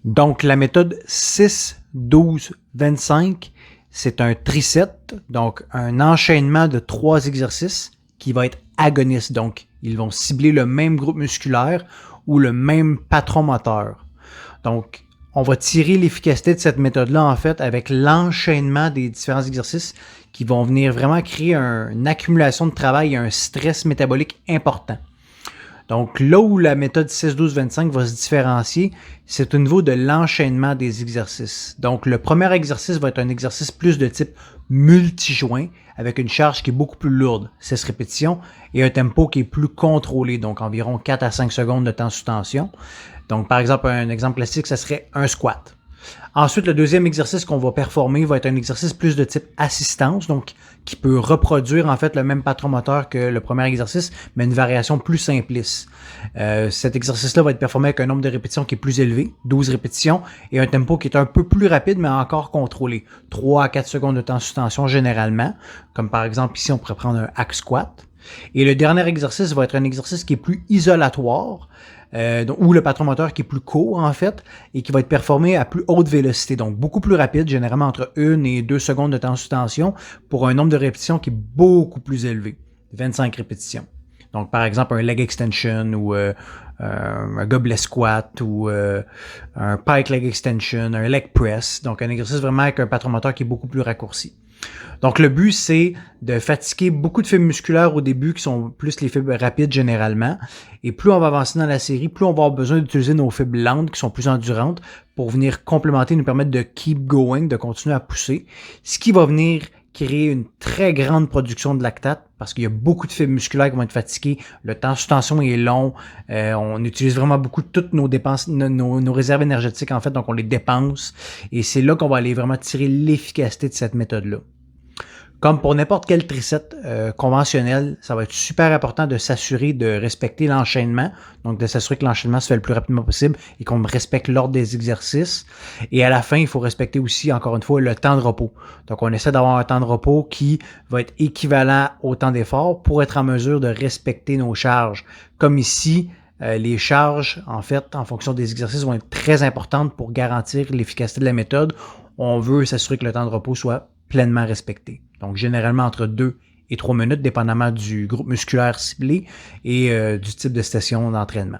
Donc, la méthode 6-12-25, c'est un triset, donc un enchaînement de 3 exercices qui va être agoniste. Donc, ils vont cibler le même groupe musculaire ou le même patron moteur. Donc, on va tirer l'efficacité de cette méthode-là, en fait, avec l'enchaînement des différents exercices qui vont venir vraiment créer une accumulation de travail et un stress métabolique important. Donc, là où la méthode 6-12-25 va se différencier, c'est au niveau de l'enchaînement des exercices. Donc, le premier exercice va être un exercice plus de type multijoint, avec une charge qui est beaucoup plus lourde, 6 répétitions, et un tempo qui est plus contrôlé, donc environ 4 à 5 secondes de temps sous tension. Donc, par exemple, un exemple classique, ça serait un squat. Ensuite, le deuxième exercice qu'on va performer va être un exercice plus de type assistance, donc qui peut reproduire en fait le même patron moteur que le premier exercice, mais une variation plus simpliste. Cet exercice-là va être performé avec un nombre de répétitions qui est plus élevé, 12 répétitions, et un tempo qui est un peu plus rapide, mais encore contrôlé. 3 à 4 secondes de temps sous tension généralement, comme par exemple ici, on pourrait prendre un hack squat. Et le dernier exercice va être un exercice qui est plus isolatoire, ou le patron moteur qui est plus court en fait, et qui va être performé à plus haute vélocité, donc beaucoup plus rapide, généralement entre 1 et 2 secondes de temps sous tension, pour un nombre de répétitions qui est beaucoup plus élevé, 25 répétitions. Donc par exemple un leg extension ou un goblet squat ou un pike leg extension, un leg press, donc un exercice vraiment avec un patron moteur qui est beaucoup plus raccourci. Donc, le but, c'est de fatiguer beaucoup de fibres musculaires au début, qui sont plus les fibres rapides généralement. Et plus on va avancer dans la série, plus on va avoir besoin d'utiliser nos fibres lentes, qui sont plus endurantes, pour venir complémenter, nous permettre de keep going, de continuer à pousser. Ce qui va venir créer une très grande production de lactate, parce qu'il y a beaucoup de fibres musculaires qui vont être fatiguées. Le temps sous tension est long. On utilise vraiment beaucoup de toutes nos dépenses, nos réserves énergétiques, en fait, donc on les dépense. Et c'est là qu'on va aller vraiment tirer l'efficacité de cette méthode-là. Comme pour n'importe quel triset conventionnel, ça va être super important de s'assurer de respecter l'enchaînement, donc de s'assurer que l'enchaînement se fait le plus rapidement possible et qu'on respecte l'ordre des exercices. Et à la fin, il faut respecter aussi, encore une fois, le temps de repos. Donc, on essaie d'avoir un temps de repos qui va être équivalent au temps d'effort pour être en mesure de respecter nos charges. Comme ici, les charges, en fait, en fonction des exercices, vont être très importantes pour garantir l'efficacité de la méthode. On veut s'assurer que le temps de repos soit pleinement respecté. Donc, généralement entre 2 et 3 minutes, dépendamment du groupe musculaire ciblé et du type de session d'entraînement.